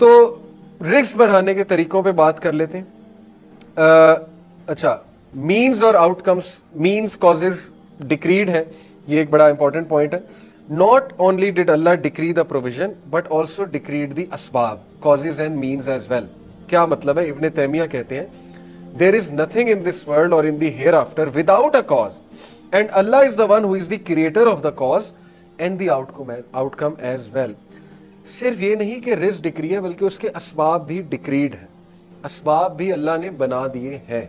تو رزق بڑھانے کے طریقوں پہ بات کر لیتے ہیں. اچھا, مینز اور outcomes. Means causes decreed ہے, یہ ایک بڑا امپورٹنٹ پوائنٹ ہے. Not only did Allah decree the provision but also decreed the اسباب, causes and means as well. کیا مطلب ہے؟ ابن تیمیہ کہتے ہیں there is nothing in this world or in the hereafter without a cause, and Allah is the one who is the creator of the cause and the outcome as well. صرف یہ نہیں کہ رزق ڈکری ہے بلکہ اس کے اسباب بھی ڈکریڈ ہیں. اسباب بھی اللہ نے بنا دیے ہیں,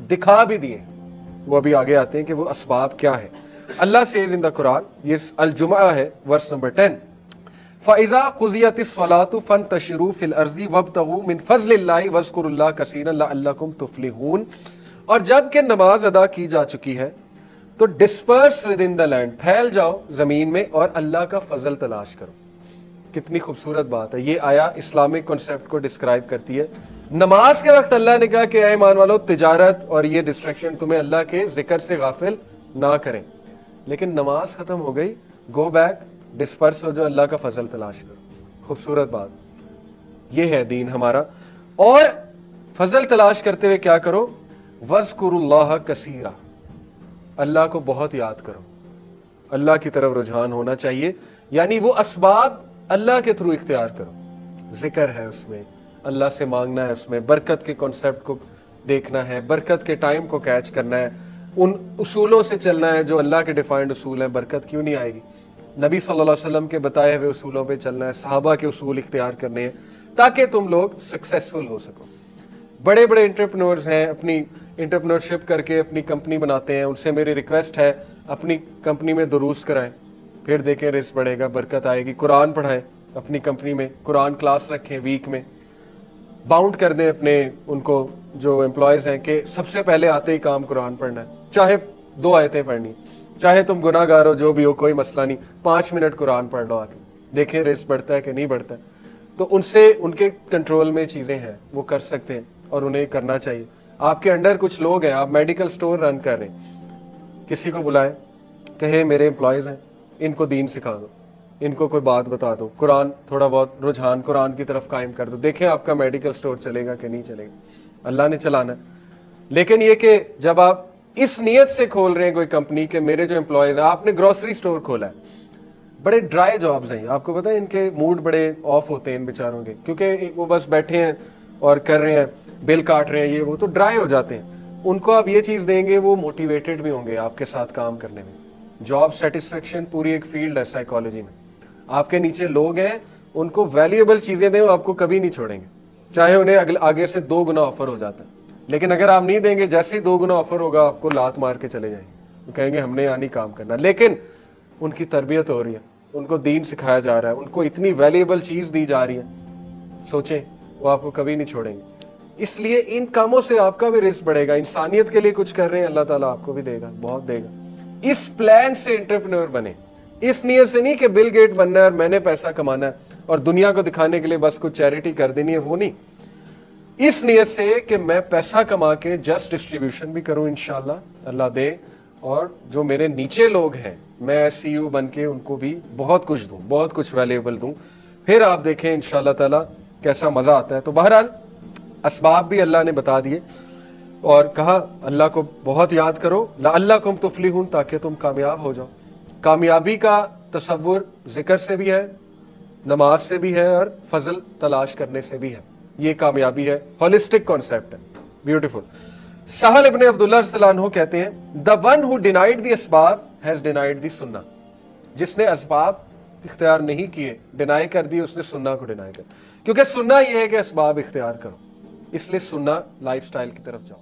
دکھا بھی دیے ہیں. وہ ابھی آگے آتے ہیں کہ وہ اسباب کیا ہے. اللہ says in the Quran, یہ الجمعہ ہے ورس نمبر 10, فَإِذَا قُضِيَتِ الصَّلَاةُ فَانْتَشِرُوا فِي الْأَرْضِ وَابْتَغُوا مِنْ فَضْلِ اللَّهِ وَاذْكُرُوا اللَّهَ كَثِيرًا لَعَلَّكُمْ تُفْلِحُونَ. اور جب کہ نماز ادا کی جا چکی ہے تو disperse with in the land, پھیل جاؤ زمین میں اور اللہ کا فضل تلاش کرو. کتنی خوبصورت بات ہے. یہ آیا اسلامک کنسیپٹ کو ڈسکرائب کرتی ہے. نماز کے وقت اللہ نے کہا کہ اے ایمان والو, تجارت اور یہ ڈسٹریکشن تمہیں اللہ کے ذکر سے غافل نہ کریں. لیکن نماز ختم ہو گئی, گو بیک, ڈسپرس ہو جو, اللہ کا فضل تلاش کرو. خوبصورت بات. یہ ہے دین ہمارا. اور فضل تلاش کرتے ہوئے کیا کرو؟ وَاذْكُرُوا اللَّهَ كَثِيرًا, اللہ کو بہت یاد کرو. اللہ کی طرف رجحان ہونا چاہیے, یعنی وہ اسباب اللہ کے تھرو اختیار کرو. ذکر ہے اس میں, اللہ سے مانگنا ہے اس میں, برکت کے کانسیپٹ کو دیکھنا ہے, برکت کے ٹائم کو کیچ کرنا ہے, ان اصولوں سے چلنا ہے جو اللہ کے ڈیفائنڈ اصول ہیں. برکت کیوں نہیں آئے گی؟ نبی صلی اللہ علیہ وسلم کے بتائے ہوئے اصولوں پہ چلنا ہے, صحابہ کے اصول اختیار کرنے ہیں تاکہ تم لوگ سکسیسفل ہو سکو. بڑے بڑے انٹرپرینورز ہیں, اپنی انٹرپرینورشپ کر کے اپنی کمپنی بناتے ہیں. ان سے میری ریکویسٹ ہے اپنی کمپنی میں دروس کرائیں, پھر دیکھیں رزق بڑھے گا, برکت آئے گی. قرآن پڑھائیں اپنی کمپنی میں, قرآن کلاس رکھیں ویک میں. باؤنڈ کر دیں اپنے ان کو جو امپلائیز ہیں کہ سب سے پہلے آتے ہی کام قرآن پڑھنا ہے, چاہے 2 آیتیں پڑھنی, چاہے تم گناہ گار ہو, جو بھی ہو, کوئی مسئلہ نہیں, 5 منٹ قرآن پڑھ لو, آ کے دیکھیں رزق بڑھتا ہے کہ نہیں بڑھتا ہے. تو ان سے, ان کے کنٹرول میں چیزیں ہیں, وہ کر سکتے ہیں اور انہیں کرنا چاہیے. آپ کے انڈر کچھ لوگ ہیں, آپ میڈیکل سٹور رن کر رہے ہیں, کسی کو بلائیں, کہیں میرے امپلائیز ہیں, ان کو دین سکھا دو, ان کو کوئی بات بتا دو, قرآن تھوڑا بہت رجحان قرآن کی طرف قائم کر دو, دیکھیں آپ کا میڈیکل سٹور چلے گا کہ نہیں چلے گا. اللہ نے چلانا ہے. لیکن یہ کہ جب آپ اس نیت سے کھول رہے ہیں کوئی کمپنی کہ میرے جو امپلائیز ہیں, آپ نے گروسری سٹور کھولا ہے, بڑے ڈرائی جابز ہیں, آپ کو پتہ ہے ان کے موڈ بڑے آف ہوتے ہیں ان بیچاروں کے, کیونکہ وہ بس بیٹھے ہیں اور کر رہے ہیں, بل کاٹ رہے ہیں, یہ وہ, تو ڈرائی ہو جاتے ہیں. ان کو آپ یہ چیز دیں گے, وہ موٹیویٹڈ بھی ہوں گے آپ کے ساتھ کام کرنے میں. جاب سیٹسفیکشن پوری ایک فیلڈ ہے سائیکالوجی میں. آپ کے نیچے لوگ ہیں, ان کو ویلیوبل چیزیں دیں, وہ آپ کو کبھی نہیں چھوڑیں گے, چاہے انہیں آگے سے 2 گنا آفر ہو جاتا ہے. لیکن اگر آپ نہیں دیں گے, جیسے ہی 2 گنا آفر ہوگا آپ کو لات مار کے چلے جائیں گے, وہ کہیں گے ہم نے یہاں نہیں کام کرنا. لیکن ان کی تربیت ہو رہی ہے, ان کو دین سکھایا جا رہا ہے, ان کو اتنی ویلیوبل چیز دی جا رہی ہے, سوچیں وہ آپ کو کبھی نہیں چھوڑیں گے. اس لیے ان کاموں سے آپ کا بھی رزق بڑھے گا. انسانیت کے لیے کچھ کر رہے ہیں, اللہ تعالیٰ آپ کو بھی دے گا, بہت دے گا. اس پلان سے انٹرپرینور بنے, اس نیت سے نہیں کہ بل گیٹ بننا ہے اور میں نے پیسہ کمانا ہے اور دنیا کو دکھانے کے لیے بس کچھ چیریٹی کر دینی ہے, وہ نہیں. اس نیت سے کہ میں پیسہ کما کے جسٹ ڈسٹریبیوشن بھی کروں انشاءاللہ, اللہ دے, اور جو میرے نیچے لوگ ہیں میں سی او بن کے ان کو بھی بہت کچھ دوں, بہت کچھ ویلیبل دوں. پھر آپ دیکھیں انشاءاللہ تعالیٰ کیسا مزہ آتا ہے. تو بہرحال اسباب بھی اللہ نے بتا دیے اور کہا اللہ کو بہت یاد کرو, لعلکم تفلحون, تاکہ تم کامیاب ہو جاؤ. کامیابی کا تصور ذکر سے بھی ہے, نماز سے بھی ہے, اور فضل تلاش کرنے سے بھی ہے. یہ کامیابی ہے, ہولسٹک کانسیپٹ ہے, بیوٹیفل. سہل ابن عبداللہ رضی اللہ عنہ کہتے ہیں, the one who denied the اسباب has denied the سنہ. جس نے اسباب اختیار نہیں کیے, ڈینائی کر دی, اس نے سنہ کو ڈینائی کر. کیونکہ سنہ یہ ہے کہ اسباب اختیار کرو, اس لیے سنہ لائف سٹائل کی طرف جاؤ.